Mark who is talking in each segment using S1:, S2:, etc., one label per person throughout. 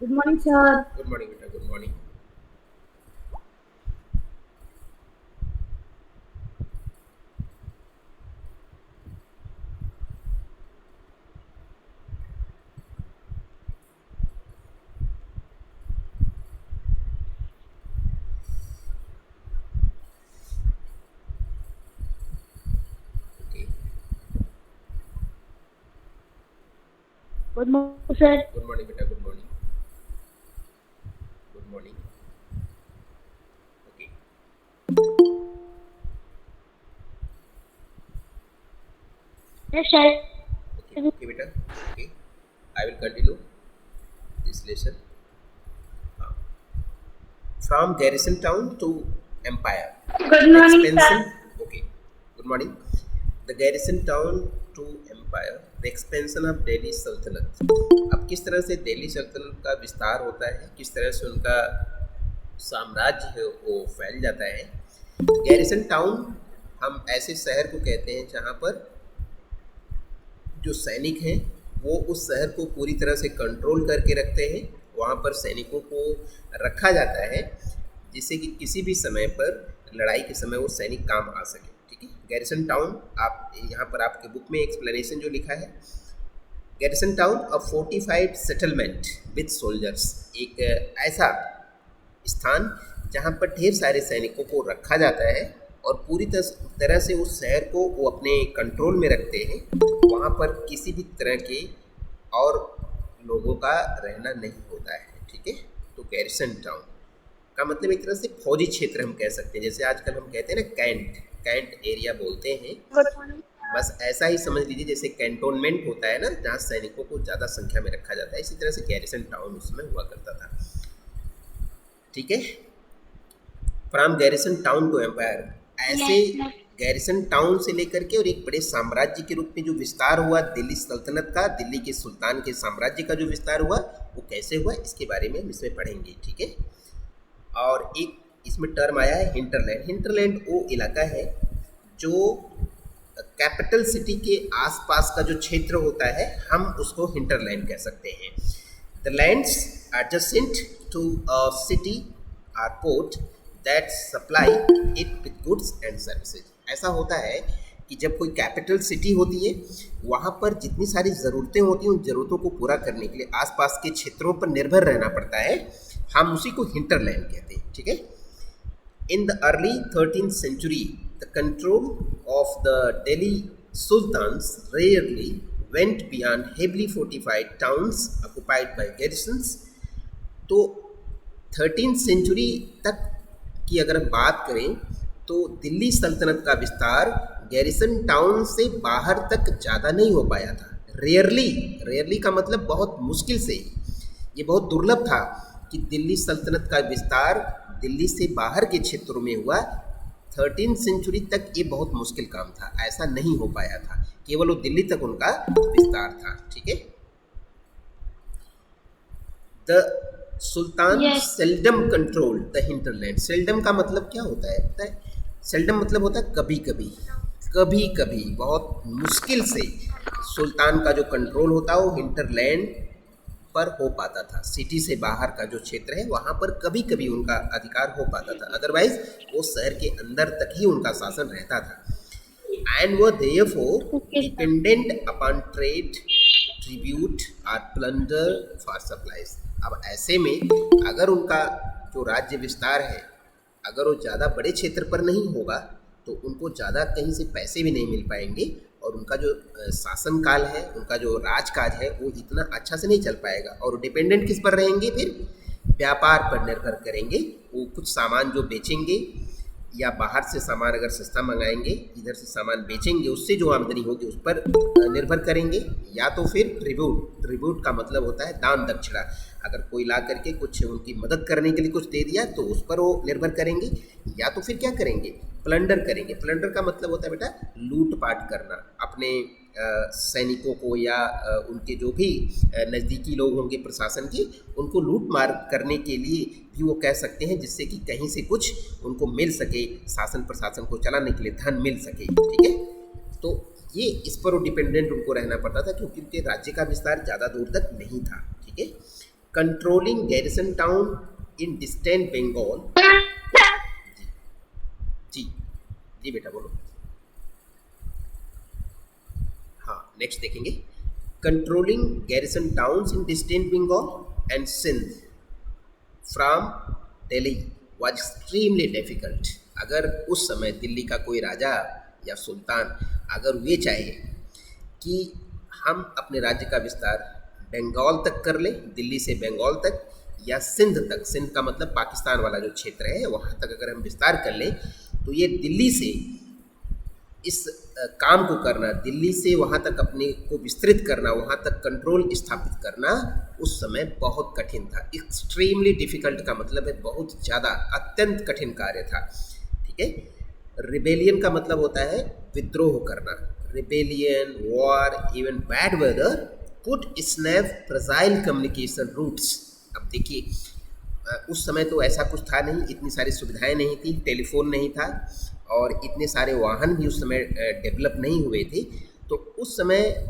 S1: Good morning, sir.
S2: Good morning बेटा, good morning. Okay.
S1: Good morning, sir.
S2: Good morning बेटा, good morning. Good morning. Okay.
S1: Yes, sir.
S2: Okay okay बेटा। Okay, I will continue this lesson. From garrison town to
S1: Good
S2: empire the
S1: morning,
S2: expansion.
S1: sir.
S2: Okay, good morning. The garrison town to empire the expansion of Delhi Sultanate. अब किस तरह से दिल्ली सल्तनत का विस्तार होता है, किस तरह से उनका साम्राज्य है वो फैल जाता है। गैरिसन टाउन हम ऐसे शहर को कहते हैं जहाँ पर जो सैनिक हैं वो उस शहर को पूरी तरह से कंट्रोल करके रखते हैं। वहाँ पर सैनिकों को रखा जाता है जिससे कि किसी भी समय पर लड़ाई के समय वो सैनिक काम आ सके। ठीक है, गैरिसन टाउन, आप यहाँ पर आपके बुक में एक्सप्लेनेशन जो लिखा है, garrison town a fortified settlement with soldiers, एक ऐसा स्थान जहाँ पर ढेर सारे सैनिकों को रखा जाता है और पूरी तरह से उस शहर को वो अपने कंट्रोल में रखते हैं। वहाँ पर किसी भी तरह के और लोगों का रहना नहीं होता है। ठीक है, तो गैरिसन टाउन का मतलब एक तरह से फौजी क्षेत्र हम कह सकते हैं, जैसे आजकल हम कहते हैं ना कैंट, कैंट एरिया बोलते हैं।
S1: Good morning.
S2: बस ऐसा ही समझ लीजिए जैसे कैंटोनमेंट होता है ना, जहाँ सैनिकों को ज़्यादा संख्या में रखा जाता है, इसी तरह से गैरिसन टाउन उसमें हुआ करता था। ठीक है, from garrison town to empire, ऐसे
S1: Yes, sir.
S2: गैरिसन टाउन से लेकर के और एक बड़े साम्राज्य के रूप में जो विस्तार हुआ दिल्ली सल्तनत का, दिल्ली के सुल्तान के साम्राज्य का जो विस्तार हुआ वो कैसे हुआ इसके बारे में हम इसमें पढ़ेंगे। ठीक है, और एक इसमें टर्म आया है हिंटरलैंड। हिंटरलैंड वो इलाका है जो कैपिटल सिटी के आसपास का जो क्षेत्र होता है हम उसको हिंटरलैंड कह सकते हैं। The lands adjacent to a city or port that supply it with goods and services। ऐसा होता है कि जब कोई कैपिटल सिटी होती है वहाँ पर जितनी सारी ज़रूरतें होती हैं उन ज़रूरतों को पूरा करने के लिए आसपास के क्षेत्रों पर निर्भर रहना पड़ता है, हम उसी को हिंटरलैंड कहते हैं। ठीक है, in the early 13th century, the control of the Delhi sultans rarely went beyond heavily fortified towns occupied by garrisons। तो 13th सेंचुरी तक की अगर हम बात करें तो दिल्ली सल्तनत का विस्तार गैरिसन टाउन से बाहर तक ज़्यादा नहीं हो पाया था। रेयरली, रेयरली का मतलब बहुत मुश्किल से, ये बहुत दुर्लभ था कि दिल्ली सल्तनत का विस्तार दिल्ली से बाहर के क्षेत्रों में हुआ। 13th सेंचुरी तक ये बहुत मुश्किल काम था, ऐसा नहीं हो पाया था, केवल वो दिल्ली तक उनका विस्तार था। ठीक है, the sultan
S1: Yes.
S2: Seldom control the hinterland. Seldom का मतलब क्या होता है पता है? सेल्डम मतलब होता है कभी कभी, कभी कभी बहुत मुश्किल से सुल्तान का जो कंट्रोल होता है वो हिंटरलैंड पर हो पाता था। सिटी से बाहर का जो क्षेत्र है वहाँ पर कभी कभी उनका अधिकार हो पाता था, अदरवाइज वो शहर के अंदर तक ही उनका शासन रहता था। एंड वो therefore
S1: Okay, sir.
S2: Dependent upon trade, tribute और प्लंडर फॉर सप्लाईज। अब ऐसे में अगर उनका जो राज्य विस्तार है अगर वो ज़्यादा बड़े क्षेत्र पर नहीं होगा तो उनको ज़्यादा कहीं से पैसे भी नहीं मिल पाएंगे और उनका जो शासन काल है, उनका जो राजकाज है वो इतना अच्छा से नहीं चल पाएगा। और डिपेंडेंट किस पर रहेंगे फिर? व्यापार पर निर्भर करेंगे। वो कुछ सामान जो बेचेंगे या बाहर से सामान अगर सस्ता मंगाएंगे, इधर से सामान बेचेंगे, उससे जो आमदनी होगी उस पर निर्भर करेंगे। या तो फिर ट्रिब्यूट, ट्रिब्यूट का मतलब होता है दान दक्षिणा, अगर कोई ला करके कुछ उनकी मदद करने के लिए कुछ दे दिया तो उस पर वो निर्भर करेंगे। या तो फिर क्या करेंगे? प्लंडर करेंगे। प्लंडर का मतलब होता है बेटा लूटपाट करना, अपने सैनिकों को या उनके जो भी नज़दीकी लोग होंगे प्रशासन के, उनको लूट मार करने के लिए भी वो कह सकते हैं, जिससे कि कहीं से कुछ उनको मिल सके, शासन प्रशासन को चलाने के लिए धन मिल सके। ठीक है, तो ये इस पर वो डिपेंडेंट उनको रहना पड़ता था क्योंकि उनके राज्य का विस्तार ज़्यादा दूर तक नहीं था। ठीक है, controlling garrison town in distant Bengal. जी जी बेटा बोलो। हाँ नेक्स्ट देखेंगे, controlling garrison towns in distant Bengal and Sindh from Delhi was extremely difficult. अगर उस समय दिल्ली का कोई राजा या सुल्तान अगर वे चाहे कि हम अपने राज्य का विस्तार बंगाल तक कर लें, दिल्ली से बंगाल तक या सिंध तक, सिंध का मतलब पाकिस्तान वाला जो क्षेत्र है वहाँ तक अगर हम विस्तार कर लें, तो ये दिल्ली से इस काम को करना, दिल्ली से वहाँ तक अपने को विस्तृत करना, वहाँ तक कंट्रोल स्थापित करना उस समय बहुत कठिन था। एक्सट्रीमली डिफिकल्ट का मतलब है बहुत ज़्यादा, अत्यंत कठिन कार्य था। ठीक है। रिबेलियन का मतलब होता है विद्रोह करना। Rebellion, war, even bad weather could snap fragile communication routes. अब देखिए उस समय तो ऐसा कुछ था नहीं, इतनी सारी सुविधाएं नहीं थी, टेलीफोन नहीं था और इतने सारे वाहन भी उस समय डेवलप नहीं हुए थे। तो उस समय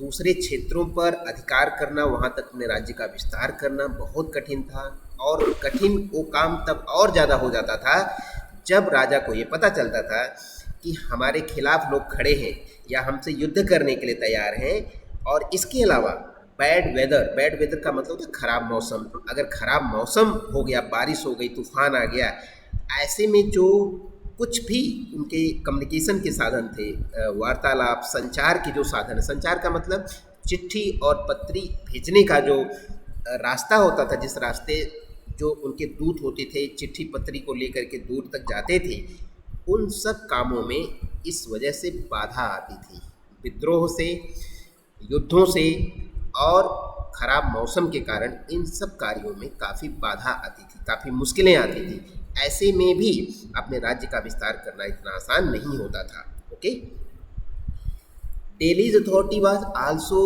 S2: दूसरे क्षेत्रों पर अधिकार करना, वहाँ तक अपने राज्य का विस्तार करना बहुत कठिन था। और कठिन वो काम तब और ज़्यादा हो जाता था जब राजा को ये पता चलता था कि हमारे खिलाफ लोग खड़े हैं या हमसे युद्ध करने के लिए तैयार हैं। और इसके अलावा बैड वेदर का मतलब होता है खराब मौसम। अगर खराब मौसम हो गया, बारिश हो गई, तूफान आ गया, ऐसे में जो कुछ भी उनके कम्युनिकेशन के साधन थे, वार्तालाप, संचार के जो साधन है, संचार का मतलब चिट्ठी और पत्री भेजने का जो रास्ता होता था, जिस रास्ते जो उनके दूत होते थे चिट्ठी पत्री को लेकर के दूर तक जाते थे, उन सब कामों में इस वजह से बाधा आती थी। विद्रोह से, युद्धों से और ख़राब मौसम के कारण इन सब कार्यों में काफ़ी बाधा आती थी, काफ़ी मुश्किलें आती थी। ऐसे में भी अपने राज्य का विस्तार करना इतना आसान नहीं होता था। ओके। Delhi's authority was also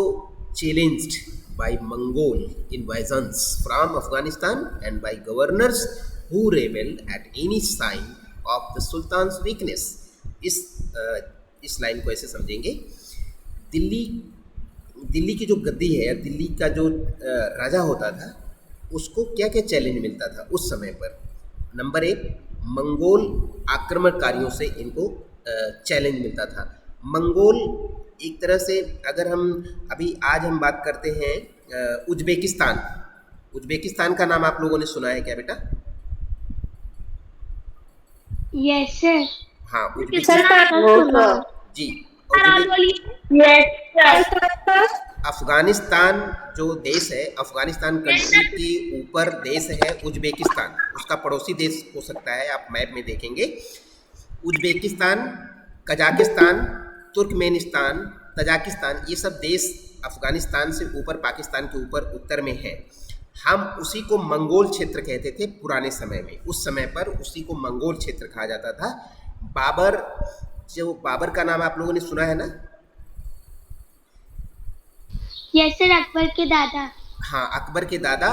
S2: challenged by Mongol invasions from Afghanistan and by governors who rebelled at any sign of the sultan's weakness. इस लाइन को ऐसे समझेंगे, दिल्ली की जो गद्दी है या दिल्ली का जो राजा होता था उसको क्या क्या चैलेंज मिलता था उस समय पर। नंबर 1, मंगोल आक्रमणकारियों से इनको चैलेंज मिलता था। मंगोल एक तरह से अगर हम अभी आज हम बात करते हैं उज्बेकिस्तान का नाम आप लोगों ने सुना है क्या बेटा?
S1: Yes sir.
S2: हाँ
S1: उज्बेकिस्तान
S2: जी। अफगानिस्तान जो देश है, अफगानिस्तान कंट्री के ऊपर देश है उज्बेकिस्तान, उसका पड़ोसी देश हो सकता है, आप मैप में देखेंगे। उज्बेकिस्तान, कजाकिस्तान, तुर्कमेनिस्तान, तजाकिस्तान, ये सब देश अफगानिस्तान से ऊपर, पाकिस्तान के ऊपर उत्तर में है। हम उसी को मंगोल क्षेत्र कहते थे पुराने समय में। उस समय पर उसी को मंगोल क्षेत्र कहा जाता था। बाबर का नाम आप लोगों ने सुना है ना?
S1: यस सर, अकबर के दादा।
S2: हाँ, अकबर के दादा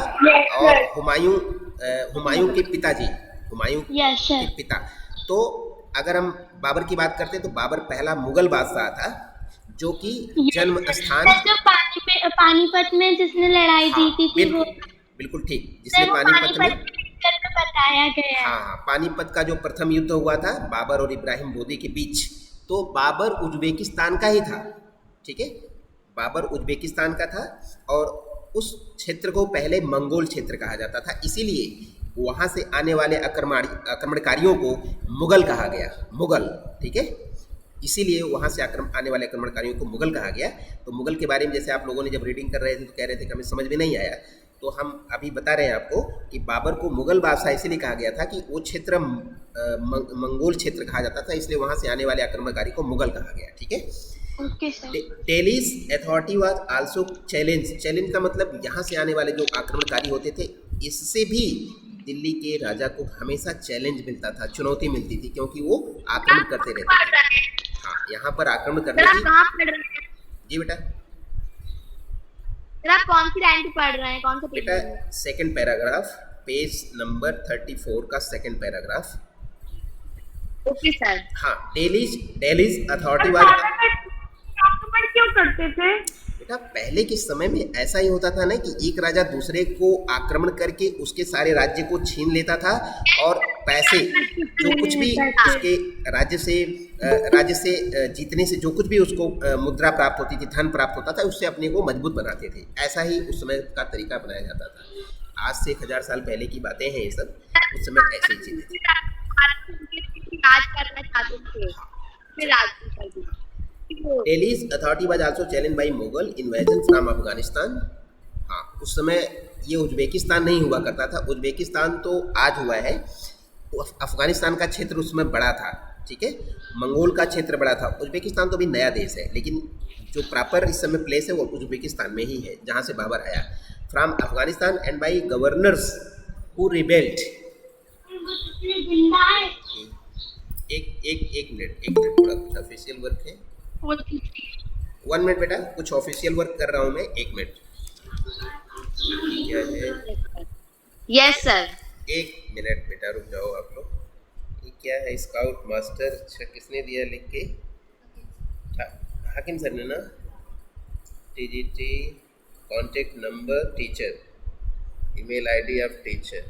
S2: और हुमायूं के पिताजी, हुमायूं के पिता। तो अगर हम बाबर की बात करते हैं तो बाबर पहला मुगल बादशाह था जो कि जन्म स्थान
S1: पानीपत में जिसने लड़ाई जीती थी।
S2: बिल्कुल ठीक, जिसने पानीपत में
S1: बताया गया।
S2: हाँ, पानीपत का जो प्रथम युद्ध हुआ था बाबर और इब्राहिम लोदी के बीच, तो बाबर उज्बेकिस्तान का ही था। ठीक है, बाबर उज्बेकिस्तान का था और उस क्षेत्र को पहले मंगोल क्षेत्र कहा जाता था। इसीलिए वहाँ से आने वाले आक्रमणकारियों को मुगल कहा गया, मुगल। ठीक है, इसीलिए वहाँ से आने वाले आक्रमणकारियों को मुगल कहा गया। तो मुगल के बारे में जैसे आप लोगों ने जब रीडिंग कर रहे थे तो कह रहे थे कि हमें समझ में नहीं आया, तो हम अभी बता रहे हैं आपको कि बाबर को मुगल बादशाह इसलिए कहा गया था कि वो क्षेत्र मंगोल क्षेत्र कहा जाता था, इसलिए वहाँ से आने वाले आक्रमणकारी को मुगल कहा गया। ठीक है। Delhi's authority was also challenge का मतलब यहाँ से आने वाले जो आक्रमणकारी होते थे, इससे भी दिल्ली के राजा को हमेशा चैलेंज मिलता था, चुनौती मिलती थी, क्योंकि वो आक्रमण करते रहते थे। हाँ, यहाँ पर आक्रमण करने की। जी बेटा,
S1: आप कौन सी लाइन पे पढ़ रहे हैं, कौन सा पेज?
S2: बेटा सेकंड पैराग्राफ, पेज नंबर 34 का सेकंड पैराग्राफ।
S1: Okay sir.
S2: हाँ, दिल्लीज अथॉरिटी वाज
S3: क्यों करते थे?
S2: बेटा पहले के समय में ऐसा ही होता था ना कि एक राजा दूसरे को आक्रमण करके उसके सारे राज्य को छीन लेता था और पैसे जो कुछ भी उसके राज्य से जीतने से जो कुछ भी उसको मुद्रा प्राप्त होती थी, धन प्राप्त होता था, उससे अपने को मजबूत बनाते थे। ऐसा ही उस समय का तरीका अपनाया जाता था। आज से 1000 साल पहले की बातें हैं ये सब, उस समय ऐसे ही चीजें थी।
S3: राज करना चाहते थे, फिर राज भी कर दिया।
S2: Delhi's authority was also challenged by Mughal invasion from Afghanistan। हाँ, उस समय ये उज्बेकिस्तान नहीं हुआ करता था। उज्बेकिस्तान तो आज हुआ है, अफगानिस्तान का क्षेत्र उसमें बड़ा था, ठीक है, मंगोल का क्षेत्र बड़ा था। उज्बेकिस्तान तो भी नया देश है, लेकिन जो प्रॉपर इस समय प्लेस है वो उज्बेकिस्तान में ही है जहाँ से बाबर आया। From Afghanistan and by governors who rebelled. एक मिनट थोड़ा कुछ ऑफिशियल वर्क है। 1 मिनट बेटा, कुछ ऑफिशियल वर्क कर रहा हूँ मैं, 1 मिनट। क्या है?
S3: Yes sir.
S2: 1 मिनट बेटा रुक जाओ आप लोग। ये क्या है? Scout master. अच्छा, किसने दिया लिख के? हाकिम सर ने ना। TGT contact number teacher, email ID of teacher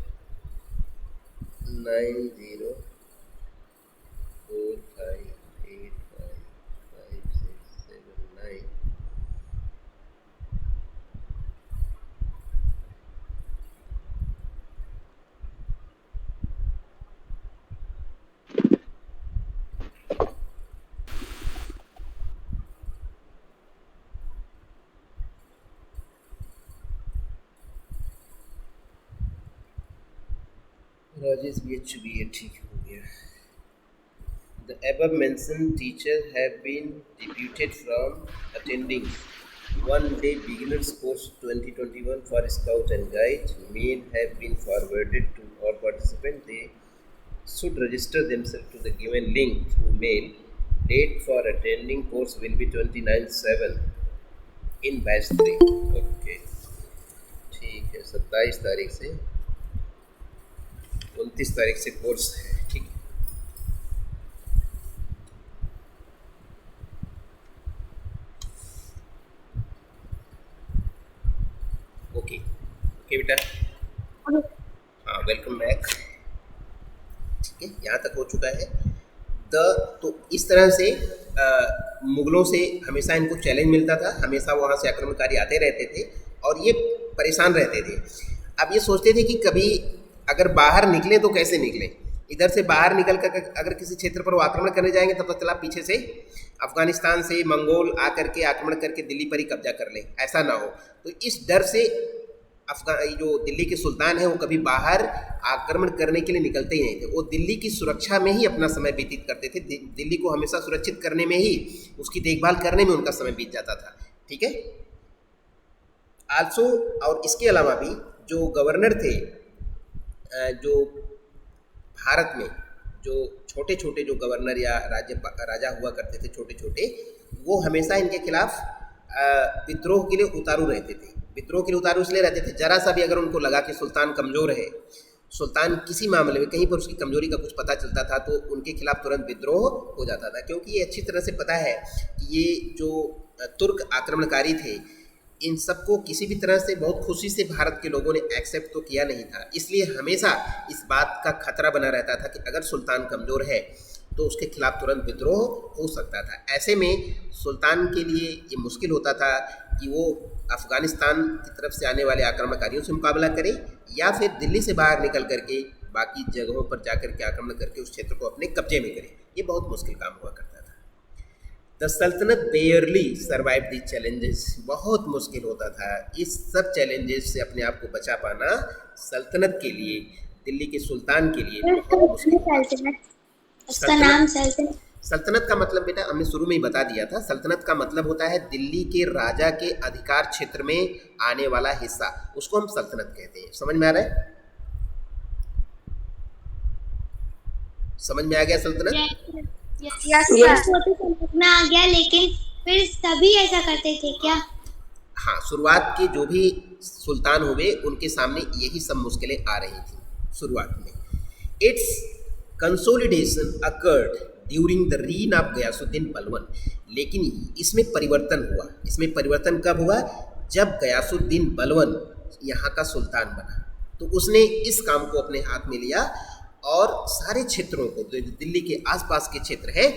S2: 9045855679। Rajesh भी ठीक हो गया। The above mentioned teachers have been deputed from attending one-day beginners course 2021 for Scout and Guide. Mail have been forwarded to all participants. They should register themselves to the given link through mail. Date for attending course will be 29/7 in batch 3. Okay, ठीक है, 27 तारीख से 29 तारीख से course है, ठीक है। Okay बेटा, हाँ वेलकम बैक। ठीक है, यहाँ तक हो चुका है। तो इस तरह से मुगलों से हमेशा इनको चैलेंज मिलता था, हमेशा वहाँ से आक्रमणकारी आते रहते थे और ये परेशान रहते थे। अब ये सोचते थे कि कभी अगर बाहर निकले तो कैसे निकले। इधर से बाहर निकल कर अगर किसी क्षेत्र पर वो आक्रमण करने जाएंगे तब तो चला पीछे से अफगानिस्तान से मंगोल आकर के आक्रमण करके दिल्ली पर ही कब्जा कर ले, ऐसा ना हो। तो इस डर से जो दिल्ली के सुल्तान हैं वो कभी बाहर आक्रमण करने के लिए निकलते ही नहीं थे। वो दिल्ली की सुरक्षा में ही अपना समय व्यतीत करते थे। दिल्ली को हमेशा सुरक्षित करने में ही, उसकी देखभाल करने में उनका समय बीत जाता था, ठीक है। आल्सो, और इसके अलावा भी जो गवर्नर थे, जो भारत में जो छोटे छोटे जो गवर्नर या राजा हुआ करते थे छोटे छोटे, वो हमेशा इनके खिलाफ विद्रोह के लिए उतारू रहते थे। विद्रोह के लिए उतारू इसलिए रहते थे, जरा सा भी अगर उनको लगा कि सुल्तान कमज़ोर है, सुल्तान किसी मामले में कहीं पर उसकी कमजोरी का कुछ पता चलता था, तो उनके खिलाफ तुरंत विद्रोह हो जाता था। क्योंकि ये अच्छी तरह से पता है कि ये जो तुर्क आक्रमणकारी थे, इन सबको किसी भी तरह से बहुत खुशी से भारत के लोगों ने एक्सेप्ट तो किया नहीं था। इसलिए हमेशा इस बात का खतरा बना रहता था कि अगर सुल्तान कमज़ोर है तो उसके खिलाफ तुरंत विद्रोह हो सकता था। ऐसे में सुल्तान के लिए ये मुश्किल होता था कि वो अफ़गानिस्तान की तरफ से आने वाले आक्रमणकारियों से मुकाबला करे या फिर दिल्ली से बाहर निकल करके बाकी जगहों पर जाकर के आक्रमण करके उस क्षेत्र को अपने कब्जे में करे। ये बहुत मुश्किल काम हुआ करता था। द सल्तनत बेयरली सर्वाइव दी चैलेंजेस, बहुत मुश्किल होता था। इस सब चैलेंजेस से अपने आप को बचा पाना सल्तनत के लिए, दिल्ली के सुल्तान के लिए बहुत मुश्किल।
S1: उसका नाम सल्तनत।
S2: सल्तनत का मतलब बेटा हमने शुरू में ही बता दिया था। सल्तनत का मतलब होता है दिल्ली के राजा के अधिकार क्षेत्र में आने वाला हिस्सा, उसको हम सल्तनत कहते हैं। समझ में आ रहा है? समझ में आ गया सल्तनत?
S1: समझ में आ गया, लेकिन फिर सभी ऐसा करते थे क्या?
S2: हाँ, शुरुआत के जो भी सुल्तान हुए उनके सामने यही सब मुश्किलें आ रही थी शुरुआत में। Its consolidation occurred during the reign of Ghiyasuddin Balban. लेकिन इसमें परिवर्तन हुआ। इसमें परिवर्तन कब हुआ? जब गयासुद्दीन बलवन यहाँ का सुल्तान बना तो उसने इस काम को अपने हाथ में लिया और सारे क्षेत्रों को, जो दिल्ली के आसपास के क्षेत्र है,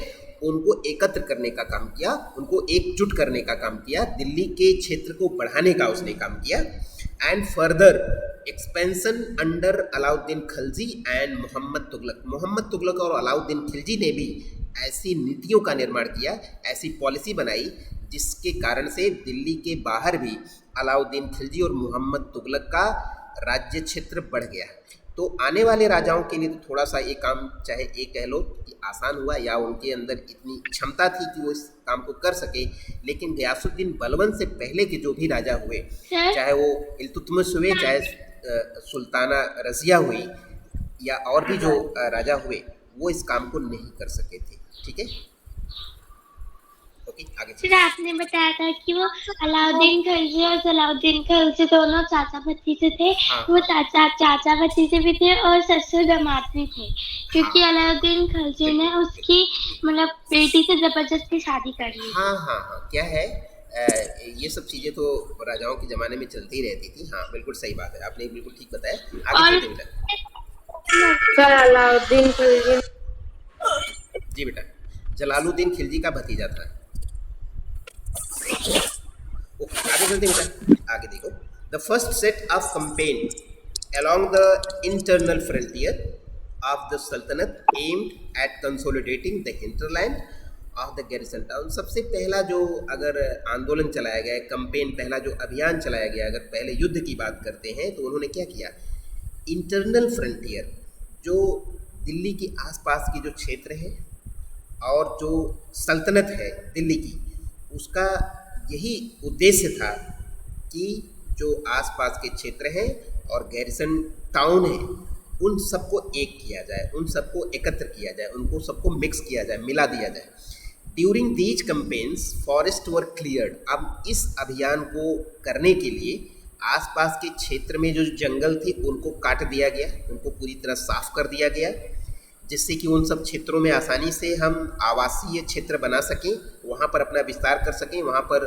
S2: उनको एकत्र करने का काम किया, उनको एकजुट करने का काम किया, दिल्ली के क्षेत्र को बढ़ाने का उसने काम किया। And further expansion under Alauddin Khilji and Mohammad Tughlaq. Mohammad Tughlaq और अलाउद्दीन खिलजी ने भी ऐसी नीतियों का निर्माण किया, ऐसी पॉलिसी बनाई जिसके कारण से दिल्ली के बाहर भी अलाउद्दीन खिलजी और मोहम्मद तुगलक का राज्य क्षेत्र बढ़ गया। तो आने वाले राजाओं के लिए तो थोड़ा सा ये काम, चाहे ये कह लो कि आसान हुआ या उनके अंदर इतनी क्षमता थी कि वो इस काम को कर सके, लेकिन गयासुद्दीन बलवन से पहले के जो भी राजा हुए, चाहे वो इल्तुतमिश हुए, चाहे सुल्ताना रजिया हुई या और भी जो राजा हुए, वो इस काम को नहीं कर सके थे। ठीक है, ओके, आगे
S1: फिर आपने बताया था कि वो अलाउद्दीन खिलजी और सलाउद्दीन खिलजी दोनों चाचा भतीजे थे।
S2: हाँ।
S1: वो चाचा भतीजे भी थे और ससुर दामाद भी थे, क्योंकि अलाउद्दीन खिलजी ने उसकी मतलब बेटी से जबरदस्ती शादी कर ली।
S2: हाँ हाँ हाँ, क्या है, ये सब चीज़ें तो राजाओं के ज़माने में चलती ही रहती थी। हाँ, बिल्कुल सही बात है, आपने बिल्कुल ठीक बताया। आगे चलते बेटा।
S4: सर अलाउद्दीन खिलजी
S2: जी बेटा, जलालुद्दीन खिलजी का भतीजा था। ओके, आगे चलते बेटा, आगे देखो। The first set of campaign along the internal frontier of the sultanate aimed at consolidating the hinterland of the garrison town। सबसे पहला जो अगर आंदोलन चलाया गया है, कंपेन, पहला जो अभियान चलाया गया, अगर पहले युद्ध की बात करते हैं तो उन्होंने क्या किया, इंटरनल फ्रंटियर, जो दिल्ली के आसपास की जो क्षेत्र है और जो सल्तनत है दिल्ली की, उसका यही उद्देश्य था कि जो आसपास के क्षेत्र हैं और गैरिसन टाउन है, उन सबको एक किया जाए, उन सबको एकत्र किया जाए, उनको सबको मिक्स किया जाए, मिला दिया जाए। During these campaigns forest were cleared. अब इस अभियान को करने के लिए आसपास के क्षेत्र में जो जंगल थे उनको काट दिया गया, उनको पूरी तरह साफ कर दिया गया, जिससे कि उन सब क्षेत्रों में आसानी से हम आवासीय क्षेत्र बना सकें, वहाँ पर अपना विस्तार कर सकें, वहाँ पर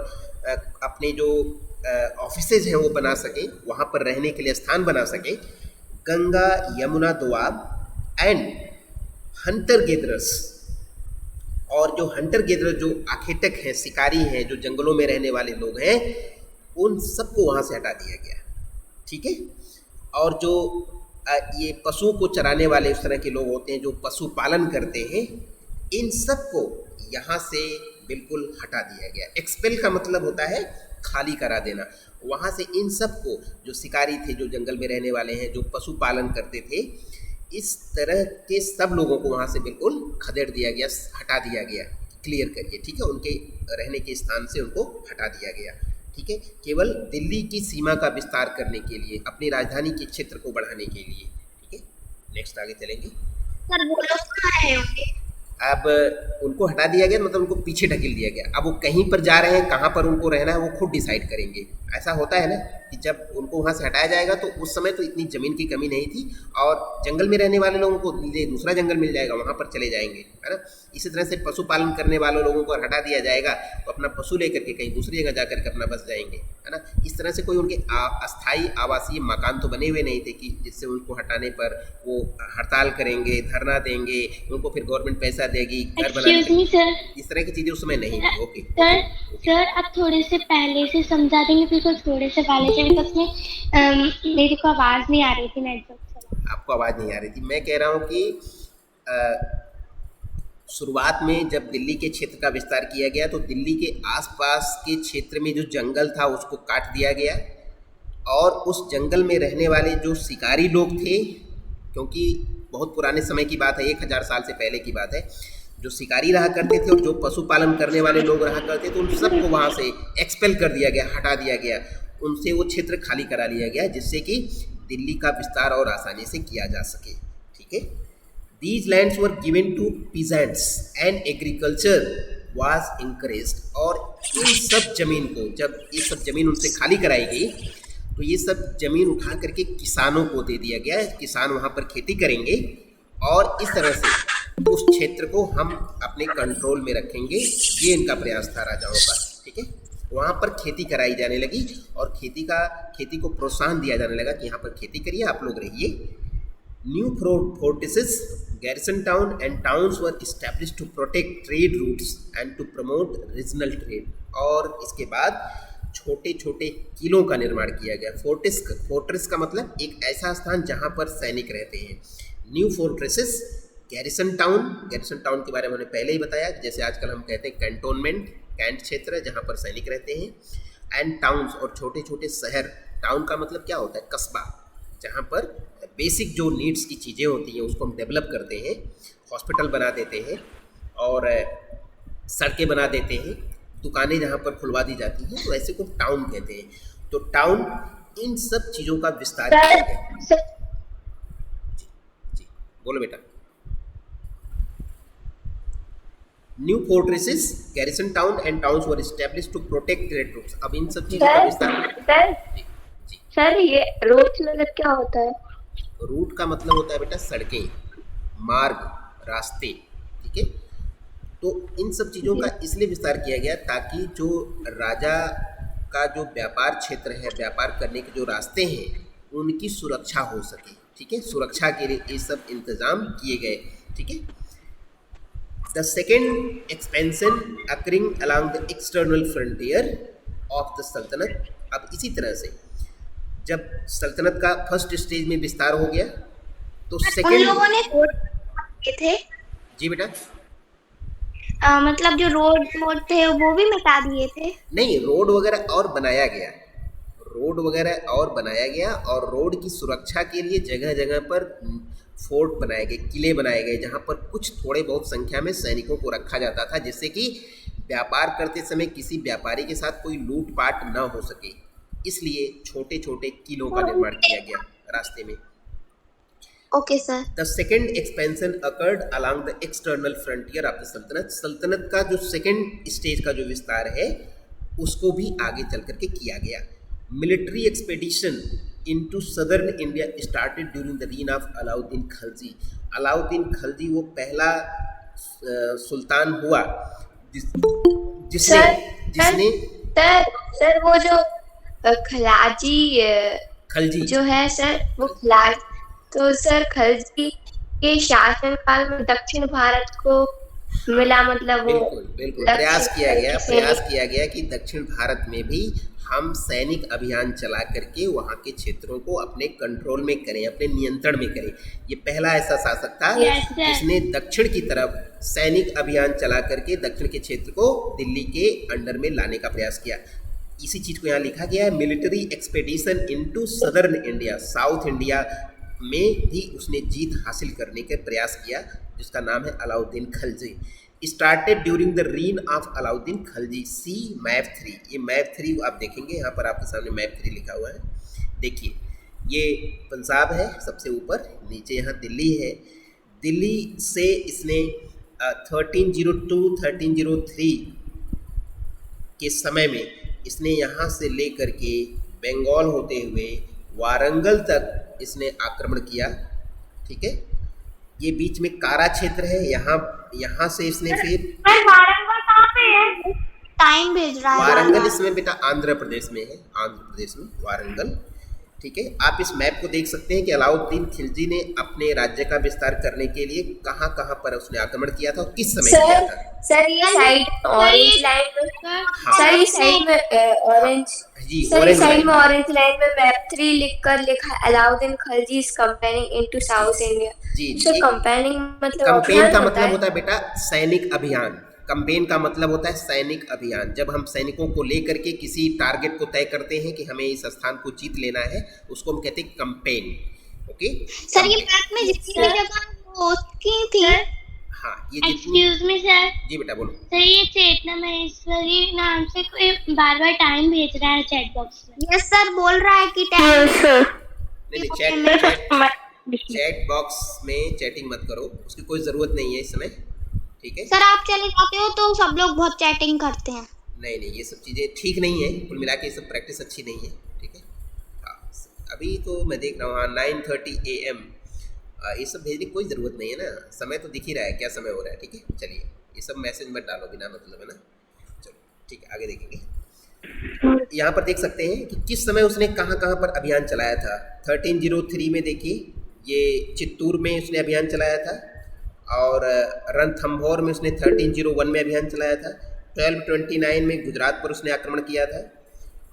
S2: अपने जो ऑफिसेज हैं वो बना सकें, वहाँ पर रहने के लिए स्थान बना सकें। गंगा, यमुना, दोआब एंड हंटर गेदरस, और जो हंटर गेदरस जो आखेटक हैं, शिकारी हैं, जो जंगलों में रहने वाले लोग हैं, उन सबको वहाँ से हटा दिया गया। ठीक है, और जो ये पशुओं को चराने वाले उस तरह के लोग होते हैं जो पशु पालन करते हैं, इन सबको यहाँ से बिल्कुल हटा दिया गया। एक्सपेल का मतलब होता है खाली करा देना। वहाँ से इन सबको, जो शिकारी थे, जो जंगल में रहने वाले हैं, जो पशु पालन करते थे, इस तरह के सब लोगों को वहाँ से बिल्कुल खदेड़ दिया गया, हटा दिया गया, क्लियर करिए। ठीक है, उनके रहने के स्थान से उनको हटा दिया गया। ठीक है, केवल दिल्ली की सीमा का विस्तार करने के लिए, अपनी राजधानी के क्षेत्र को बढ़ाने के लिए। ठीक है, नेक्स्ट आगे चलेंगे।
S3: सर वो लोग कहाँ हैं उनके?
S2: अब उनको हटा दिया गया, मतलब उनको पीछे ढकेल दिया गया। अब वो कहीं पर जा रहे हैं, कहाँ पर उनको रहना है, वो खुद डिसाइड करेंगे। ऐसा होता है ना कि जब उनको वहाँ से हटाया जाएगा तो उस समय तो इतनी ज़मीन की कमी नहीं थी, और जंगल में रहने वाले लोगों को दूसरा जंगल मिल जाएगा, वहाँ पर चले जाएंगे, है ना। इसी तरह से पशुपालन करने वाले लोगों को हटा दिया जाएगा तो अपना पशु लेकर के कहीं दूसरी जगह जा करके अपना बस जाएंगे, है ना। इस तरह से कोई उनके अस्थायी आवासीय मकान तो बने हुए नहीं थे कि जिससे उनको हटाने पर वो हड़ताल करेंगे, धरना देंगे, उनको फिर गवर्नमेंट पैसा देगी, घर बनाने, इस तरह की चीज़ें उस समय नहीं थी। ओके
S1: सर, अब थोड़े से पहले से समझा देंगे, बिल्कुल थोड़े से पहले से, बिकॉज में मेरे को आवाज़ नहीं आ रही थी, नेटवर्क।
S2: आपको आवाज़ नहीं आ रही थी। मैं कह रहा हूँ कि शुरुआत में जब दिल्ली के क्षेत्र का विस्तार किया गया तो दिल्ली के आसपास के क्षेत्र में जो जंगल था उसको काट दिया गया, और उस जंगल में रहने वाले जो शिकारी लोग थे, क्योंकि बहुत पुराने समय की बात है, 1000 साल से पहले की बात है, जो शिकारी रहा करते थे और जो पशुपालन करने वाले लोग रहा करते थे, उन सबको वहाँ से एक्सपेल कर दिया गया, हटा दिया गया, उनसे वो क्षेत्र खाली करा लिया गया, जिससे कि दिल्ली का विस्तार और आसानी से किया जा सके। ठीक है, These lands were given to peasants and agriculture was encouraged। और इन सब जमीन को, जब ये सब जमीन उनसे खाली कराई गई तो ये सब जमीन उठा करके किसानों को दे दिया गया। किसान वहाँ पर खेती करेंगे और इस तरह से उस क्षेत्र को हम अपने कंट्रोल में रखेंगे। ये इनका प्रयास था राजाओं का, ठीक है। वहाँ पर खेती कराई जाने लगी और खेती को प्रोत्साहन दिया जाने लगा कि यहाँ पर खेती करिए, आप लोग रहिए। New fortresses, garrison town and towns were established to protect trade routes and to promote regional trade। और इसके बाद छोटे छोटे किलों का निर्माण किया गया। फोर्ट्रेस का मतलब एक ऐसा स्थान जहाँ पर सैनिक रहते हैं। न्यू फोर्ट्रेसेस, गैरिसन टाउन के बारे में हमने पहले ही बताया, जैसे आजकल हम कहते हैं कैंटोनमेंट, कैंट क्षेत्र जहाँ पर सैनिक रहते हैं। एंड टाउन्स, और छोटे छोटे शहर। टाउन का मतलब क्या होता है? कस्बा, जहाँ पर बेसिक जो नीड्स की चीज़ें होती हैं उसको हम डेवलप करते हैं, हॉस्पिटल बना देते हैं और सड़कें बना देते हैं, दुकानें जहाँ पर खुलवा दी जाती हैं, तो ऐसे को टाउन कहते हैं। तो टाउन इन सब चीज़ों का विस्तार किया गया। जी बोलो बेटा। New fortresses, garrison town and towns were established to protect trade routes. अब इन सब चीज़ों का विस्तार।
S4: सर ये रोड मतलब क्या होता है?
S2: रूट का मतलब होता है बेटा सड़कें, मार्ग, रास्ते, ठीक है। तो इन सब चीज़ों का इसलिए विस्तार किया गया ताकि जो राजा का जो व्यापार क्षेत्र है, व्यापार करने के जो रास्ते हैं, उनकी सुरक्षा हो सके, ठीक है। सुरक्षा के लिए ये सब इंतज़ाम किए गए, ठीक है। The second expansion occurring along the external frontier of the सल्तनत। अब इसी तरह से जब सल्तनत का फर्स्ट स्टेज में विस्तार हो गया तो
S1: उन
S2: सेकेंड।
S1: लोगों ने रोड किए थे,
S2: जी बेटा।
S1: मतलब जो रोड थे वो भी मिटा दिए थे।
S2: नहीं, रोड वगैरह और बनाया गया, और रोड की सुरक्षा के लिए जगह जगह पर फोर्ट बनाए गए, किले बनाए गए, जहाँ पर कुछ थोड़े बहुत संख्या में सैनिकों को रखा जाता था, जिससे कि व्यापार करते समय किसी व्यापारी के साथ कोई लूटपाट न हो सके। इसलिए छोटे छोटे किलों का निर्माण किया गया रास्ते में।
S1: Okay sir.
S2: The second expansion occurred along the external frontier of the सल्तनत। सल्तनत का जो सेकेंड स्टेज का जो विस्तार है उसको भी आगे चल करके किया गया। Military expedition into southern India started during the reign of Alauddin Khilji. Alauddin Khilji वो पहला सुल्तान हुआ जिसने
S4: सर वो जो खिलजी जो है सर, वो खिलजी, तो सर खिलजी के शासन काल में दक्षिण भारत को मिला, मतलब वो
S2: बिल्कुल प्रयास किया गया कि दक्षिण भारत में भी हम सैनिक अभियान चला करके वहाँ के क्षेत्रों को अपने कंट्रोल में करें, अपने नियंत्रण में करें। ये पहला ऐसा शासक था जिसने दक्षिण की तरफ सैनिक अभियान चला करके दक्षिण के क्षेत्र को दिल्ली के अंडर में लाने का प्रयास किया। इसी चीज़ को यहाँ लिखा गया है, military expedition into southern India. South India में भी उसने जीत हासिल करने का प्रयास किया, जिसका नाम है Alauddin Khilji. Started during the reign of Alauddin Khilji. See map 3। ये मैप 3 आप देखेंगे, यहाँ पर आपके सामने मैप 3 लिखा हुआ है। देखिए, ये पंजाब है सबसे ऊपर, नीचे यहाँ दिल्ली है। दिल्ली से इसने 1302-1303 के समय में इसने यहाँ से लेकर के बंगाल होते हुए वारंगल तक इसने आक्रमण किया, ठीक है। ये बीच में कारा क्षेत्र है, यहाँ से इसने फिर
S1: वारंगल कहाँ पे है? टाइम भेज रहा है।
S2: वारंगल इसमें बेटा आंध्र प्रदेश में है, वारंगल, ठीक है। आप इस मैप को देख सकते हैं कि अलाउद्दीन खिलजी ने अपने राज्य का विस्तार करने के लिए कहाँ कहाँ पर उसने आक्रमण किया था और किस समय किया था।
S4: सर ये साइड ऑरेंज लाइन में, सर ये साइड में ऑरेंज,
S2: जी
S4: सर
S2: ऑरेंज
S4: साइड में ऑरेंज लाइन में मैप 3 लिखा है Alauddin Khilji is campaigning into south India.
S2: जी
S4: सर कंपेनिंग मतलब
S2: कंपेन का मतलब होता है बेटा सैनिक अभियान। कंपेन का मतलब होता है सैनिक अभियान। जब हम सैनिकों को लेकर के किसी टारगेट को तय करते हैं कि हमें इस स्थान को जीत लेना है, उसको हम कहते हैं कंपेन। ओके
S1: सर, ये मैप में जितनी जगह वो की थी,
S2: हाँ ये जितनी।
S1: Excuse me sir.
S2: जी बेटा बोलो।
S1: सर ये चेतना महेश्वरी नाम से कोई बार बार टाइम भेज रहा है चैट बॉक्स में। यस सर, बोल रहा है कि
S2: चैट बॉक्स में चैटिंग मत करो, उसकी कोई ज़रूरत नहीं है इस समय, ठीक है।
S1: सर आप चले जाते हो तो सब लोग बहुत चैटिंग करते हैं।
S2: नहीं, ये सब चीज़ें ठीक नहीं है, कुल मिला के ये सब प्रैक्टिस अच्छी नहीं है, ठीक है। हाँ, अभी तो मैं देख रहा हूँ 9:30 AM ये सब भेजने की कोई ज़रूरत नहीं है ना, समय तो दिख ही रहा है क्या समय हो रहा है। ठीक है, चलिए ये सब मैसेज मत डालो बिना मतलब, है ना। चलो ठीक है, आगे देखेंगे। यहाँ पर देख सकते हैं कि किस समय उसने कहाँ कहाँ पर अभियान चलाया था। 1303 में देखिए, ये चित्तूर में उसने अभियान चलाया था, और रणथंभौर में उसने 1301 में अभियान चलाया था। 1229 में गुजरात पर उसने आक्रमण किया था,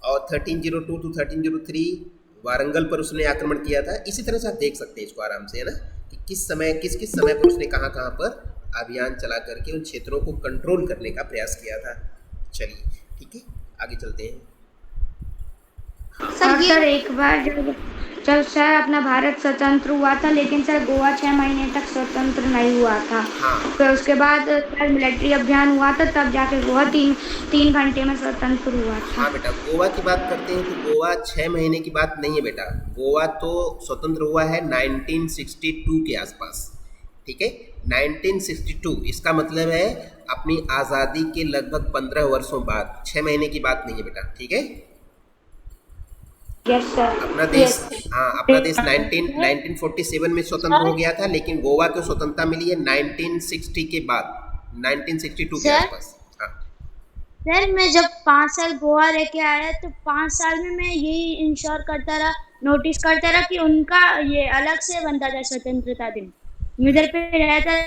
S2: और 1302 to 1303 वारंगल पर उसने आक्रमण किया था। इसी तरह से आप देख सकते हैं इसको आराम से, है ना, कि किस समय किस किस समय पर उसने कहाँ कहाँ पर अभियान चला करके उन क्षेत्रों को कंट्रोल करने का प्रयास किया था। चलिए ठीक है, आगे चलते हैं।
S5: और सर एक बार जब जब सर अपना भारत स्वतंत्र हुआ था, लेकिन सर गोवा 6 महीने तक स्वतंत्र नहीं हुआ था।
S2: हाँ
S5: फिर उसके बाद सर मिलिट्री अभियान हुआ था, तब जाके गोवा तीन घंटे में स्वतंत्र हुआ था।
S2: हाँ बेटा, गोवा की बात करते हैं तो गोवा 6 महीने की बात नहीं है बेटा। गोवा तो स्वतंत्र हुआ है 1962 के आसपास। ठीक है, 1962, इसका मतलब है अपनी आज़ादी के लगभग 15 वर्षों बाद। 6 महीने की बात नहीं है बेटा। ठीक है,
S5: यस सर।
S2: अपना देश, हाँ अपना देश 1947 में स्वतंत्र हो गया था, लेकिन गोवा को स्वतंत्रता मिली है 1960 के बाद, 1962 के
S1: सर?
S2: आसपास। हाँ
S1: सर मैं जब 5 साल गोवा रह के आया, तो 5 साल में मैं यही इंश्योर करता रहा, नोटिस करता रहा कि उनका ये अलग से बनता था स्वतंत्रता दिन। इधर पे रहता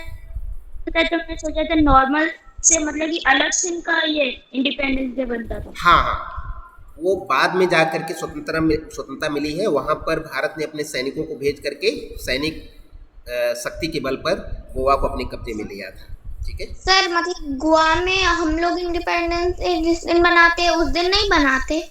S1: था तो मैं सोचा था नॉर्मल से, मतलब कि अलग से इनका ये इंडिपेंडेंस डे बनता था।
S2: हाँ हाँ, वो बाद में जा करके स्वतंत्रता मिली है। वहाँ पर भारत ने अपने सैनिकों को भेज करके सैनिक शक्ति के बल पर गोवा को अपने कब्जे में लिया था। ठीक है
S6: सर, मतलब गोवा में हम लोग इंडिपेंडेंस डे जिस दिन मनाते हैं उस दिन नहीं मनाते?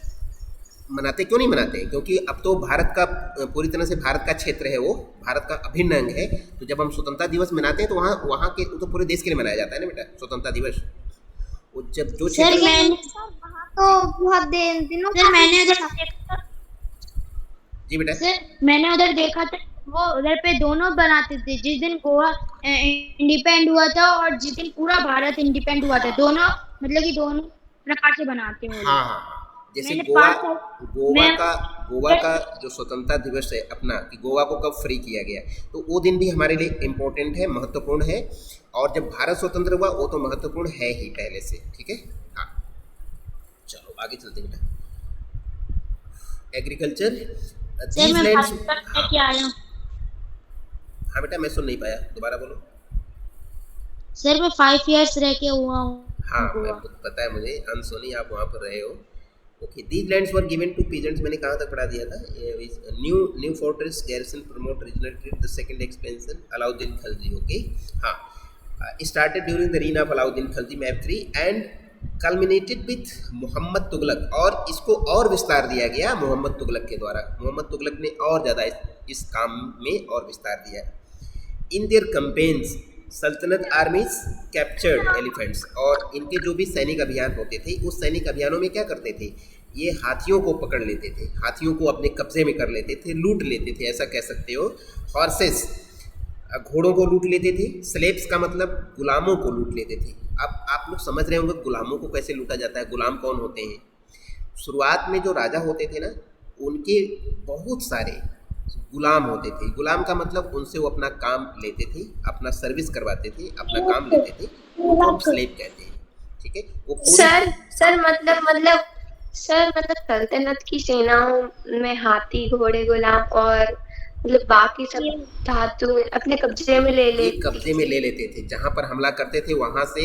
S2: मनाते क्यों नहीं मनाते? क्योंकि अब तो भारत का पूरी तरह से भारत का क्षेत्र है, वो भारत का अभिन्न अंग है। तो जब हम स्वतंत्रता दिवस मनाते हैं तो वहाँ के तो पूरे देश के लिए मनाया जाता है ना बेटा स्वतंत्रता दिवस। वो जब जो
S1: सर
S2: क्षेत्र,
S1: मैंने
S6: तो बहुत दिनों
S1: सर मैंने उधर देखा,
S2: जी बेटा,
S1: सर मैंने उधर देखा था, वो उधर पे दोनों बनाते थे। जिस दिन गोवा इंडिपेंड हुआ था और जिस दिन पूरा भारत इंडिपेंड हुआ था, दोनों मतलब कि दोनों प्रकार से बनाते हैं वो लोग।
S2: हाँ हाँ, जैसे
S1: मैंने
S2: गोवा
S1: 5 साल
S2: गोवा का जो स्वतंत्रता दिवस है अपना, कि गोवा को कब फ्री किया गया, तो वो दिन भी हमारे लिए इम्पोर्टेंट है, महत्वपूर्ण है। और जब भारत स्वतंत्र हुआ वो तो महत्वपूर्ण है ही पहले से। ठीक है, हाँ चलो आगे चलते हैं बेटा। एग्रीकल्चर,
S1: सर मैं भारत तक लेके आया हूँ।
S2: हाँ बेटा, मैं सुन नहीं पाया, दोबारा बोलो।
S1: सर मैं 5 इयर्स रह के हुआ हूँ
S2: हाँ
S1: गोवा।
S2: पता है मुझे, अनसोनी आप वहाँ पर रहे हो। Okay, these lands were given to peasants, मैंने कहाँ तक पढ़ा दिया था। New fortress garrison promote regional trade, the second expansion Alauddin Khilji. Okay, हाँ, started during the reign of Alauddin Khilji, map 3, and culminated with Mohammad Tughlaq, और इसको और विस्तार दिया गया मोहम्मद तुगलक के द्वारा। मोहम्मद तुगलक ने और ज़्यादा इस काम में और विस्तार दिया। इन देयर कैंपेन्स सल्तनत आर्मीज कैप्चर्ड एलिफेंट्स, और इनके जो भी सैनिक अभियान होते थे उस सैनिक अभियानों में क्या करते थे, ये हाथियों को पकड़ लेते थे, हाथियों को अपने कब्जे में कर लेते थे, लूट लेते थे, ऐसा कह सकते हो। हॉर्सेस, घोड़ों को लूट लेते थे। स्लेव्स का मतलब गुलामों को लूट लेते थे। अब आप लोग समझ रहे होंगे गुलामों को कैसे लूटा जाता है। गुलाम कौन होते हैं? शुरुआत में जो राजा होते थे ना, उनके बहुत सारे गुलाम होते थे। गुलाम का मतलब उनसे वो अपना काम लेते थे, अपना सर्विस करवाते थे, अपना काम लेते थे, उनको हम स्लेव कहते हैं। ठीक है, वो
S4: सर मतलब सल्तनत की सेनाओं में हाथी, घोड़े, गुलाम और मतलब बाकी सब धातु अपने कब्जे में
S2: कब्जे में ले लेते थे। जहाँ पर हमला करते थे वहाँ से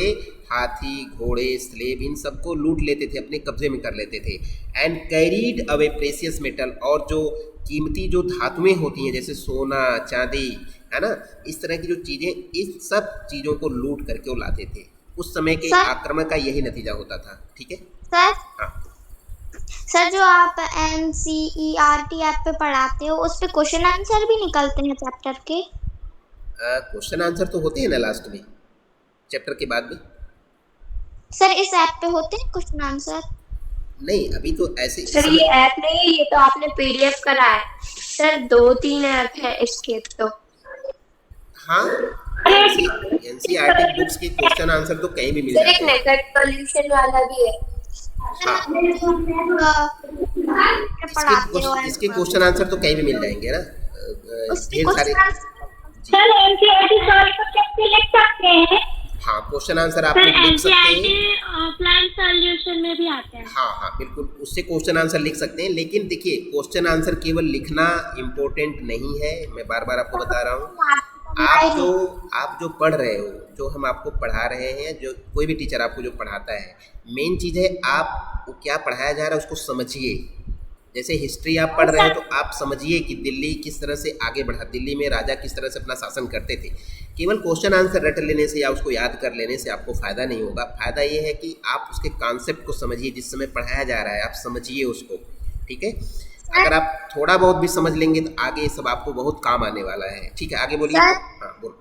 S2: हाथी, घोड़े, स्लेव, इन सबको लूट लेते थे, अपने कब्जे में कर लेते थे। And carried away precious metal, और जो कीमती जो धातुएं होती हैं जैसे सोना, चांदी, है ना, इस तरह की जो चीज़ें, इस सब चीज़ों को लूट करके वो लाते थे। उस समय के आक्रमण का यही नतीजा होता था। ठीक है
S6: सर,
S2: हाँ,
S6: सर जो आप NCERT ऐप पे पढ़ाते हो उस पे क्वेश्चन आंसर भी निकलते हैं चैप्टर के?
S2: क्वेश्चन आंसर तो होते हैं ना लास्ट में, चैप्टर के बाद में।
S6: सर इस ऐप पे होते हैं क्वेश्चन आंसर?
S2: नहीं, अभी तो ऐसे
S4: सर ये ऐप नहीं है, ये तो आपने PDF करा है। सर 2-3 ऐप है इसके तो।
S2: हाँ, NCERT बुक्स के क्वेश्चन आंसर तो कहीं भी मिल
S4: सर
S2: जाते
S4: एक
S2: हैं।
S4: नेगेटिव पॉल्यूशन वाला भी है।
S2: हाँ, इसके क्वेश्चन आंसर तो कहीं भी मिल जाएंगे ना, ढेर सारे।
S7: सर एनसीईआरटी सॉल्व करके लिख सकते हैं।
S2: हाँ, क्वेश्चन आंसर आप लोग लिख सकते हैं।
S1: ऑफलाइन सॉल्यूशन में भी आता है।
S2: हाँ हाँ बिल्कुल, उससे क्वेश्चन आंसर लिख सकते हैं, लेकिन देखिए क्वेश्चन आंसर केवल लिखना इम्पोर्टेंट नहीं है, मैं बार बार आपको बता रहा हूँ। आप जो पढ़ रहे हो, जो हम आपको पढ़ा रहे हैं, जो कोई भी टीचर आपको जो पढ़ाता है, मेन चीज़ है आप वो क्या पढ़ाया जा रहा है उसको समझिए। जैसे हिस्ट्री आप पढ़ रहे हैं तो आप समझिए कि दिल्ली किस तरह से आगे बढ़ा, दिल्ली में राजा किस तरह से अपना शासन करते थे। केवल क्वेश्चन आंसर रट लेने से या उसको याद कर लेने से आपको फ़ायदा नहीं होगा। फ़ायदा ये है कि आप उसके कॉन्सेप्ट को समझिए, जिस समय पढ़ाया जा रहा है आप समझिए उसको, ठीक है। अगर आप थोड़ा बहुत भी समझ लेंगे तो आगे ये सब आपको बहुत काम आने वाला है, ठीक है। आगे बोलिए। हाँ बोलो।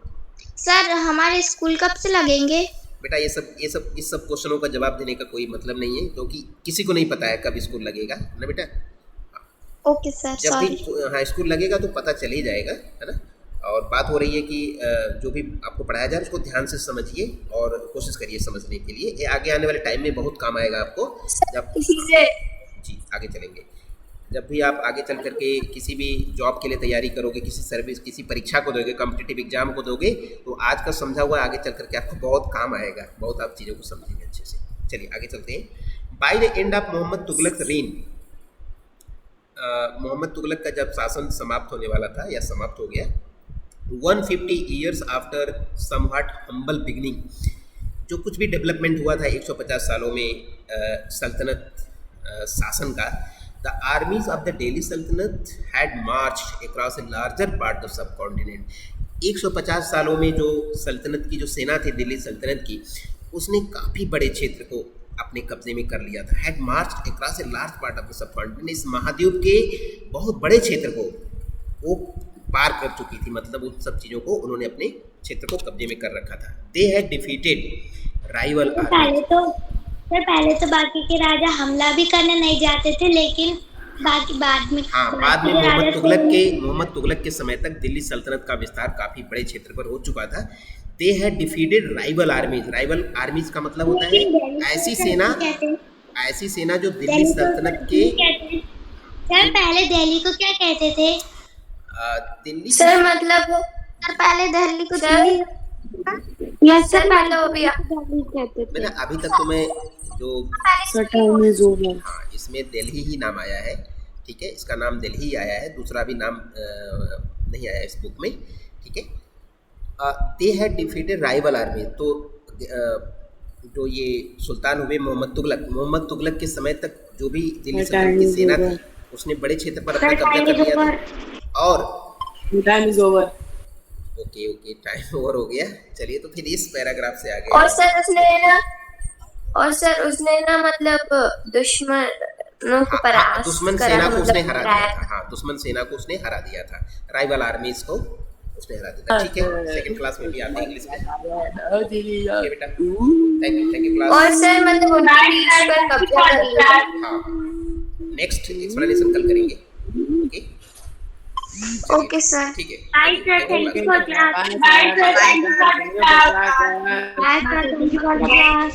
S6: सर हमारे स्कूल कब से लगेंगे?
S2: बेटा इस सब क्वेश्चनों का जवाब देने का कोई मतलब नहीं है, क्योंकि किसी को नहीं पता है कब स्कूल लगेगा ना बेटा।
S6: ओके सर,
S2: जब भी हाँ स्कूल लगेगा तो पता चल ही जाएगा, है ना। और बात हो रही है कि जो भी आपको पढ़ाया जा रहा है उसको ध्यान से समझिए और कोशिश करिए समझने के लिए। ये आगे आने वाले टाइम में बहुत काम आएगा आपको। जब जी आगे चलेंगे, जब भी आप आगे चल करके किसी भी जॉब के लिए तैयारी करोगे, किसी सर्विस, किसी परीक्षा को दोगे, कॉम्पिटिटिव एग्जाम को दोगे, तो आज का समझा हुआ आगे चल करके आपको बहुत काम आएगा, बहुत आप चीज़ों को समझेंगे अच्छे से। चलिए आगे चलते हैं। By the end of Mohammad Tughlaq reign, Mohammad Tughlaq का जब शासन समाप्त होने वाला था या समाप्त हो गया, 150 years after somewhat humble beginning, जो कुछ भी डेवलपमेंट हुआ था 150 सालों में सल्तनत शासन का, the armies of the Delhi Sultanate had marched across a larger part of subcontinent. 150 सालों में जो सल्तनत की जो सेना थी दिल्ली सल्तनत की, उसने काफ़ी बड़े क्षेत्र को अपने कब्जे में कर लिया था। Had marched across a large part of the sub continent, इस महाद्वीप के बहुत बड़े क्षेत्र को वो पार कर चुकी थी, मतलब उन सब चीज़ों को उन्होंने अपने क्षेत्र को कब्जे में कर रखा था। They had defeated rival army.
S1: पहले तो बाकी के राजा हमला भी करने नहीं जाते थे, लेकिन बाद में
S2: मोहम्मद तुगलक के समय तक दिल्ली सल्तनत का विस्तार काफ़ी बड़े क्षेत्र पर हो चुका था। They had defeated rival आर्मीज। Rival आर्मीज का मतलब होता है ऐसी सेना जो दिल्ली सल्तनत के।
S1: सर पहले दिल्ली को क्या कहते थे?
S2: दिल्ली
S4: सर मतलब
S6: सर पहले दिल्ली को
S4: यस सर पहले वो भी
S2: मैंने अभी तक तो मैं जो हाँ इसमें दिल्ली ही नाम आया है, ठीक है, इसका नाम दिल्ली ही आया है, दूसरा भी नाम नहीं आया इस बुक में, ठीक है। They had defeated rival army, तो जो ये सुल्तान हुए मोहम्मद तुगलक के समय तक जो भी दिल्ली सल्तनत की सेना थी उसने बड़े क्षेत्र पर अपना कब्जा कर लिया था। और
S8: time is over.
S2: Okay time over हो गया। चलिए तो फिर इस पैराग्राफ से आगे।
S4: और सर उसने ना मतलब दुश्मनों को परास्त
S2: दुश्मन सेना को उसने हरा दिया था। हाँ दुश्मन सेना को उसने हरा दिया था, राइवल आर्मीज को उसने हरा दिया था, ठीक है। सेकंड क्लास में भी आते हैं इंग्लिश में। ओके बेटा, थैंक यू क्लास।
S4: और सर मतलब उनके बीच पर कब्जा कर लिया।
S2: हाँ नेक्स्ट एक्सप्लेनेशन कल करेंगे।
S6: ओके सर,
S2: ठीक है।
S1: Bye sir, thank you for class. Bye sir, thank you for class.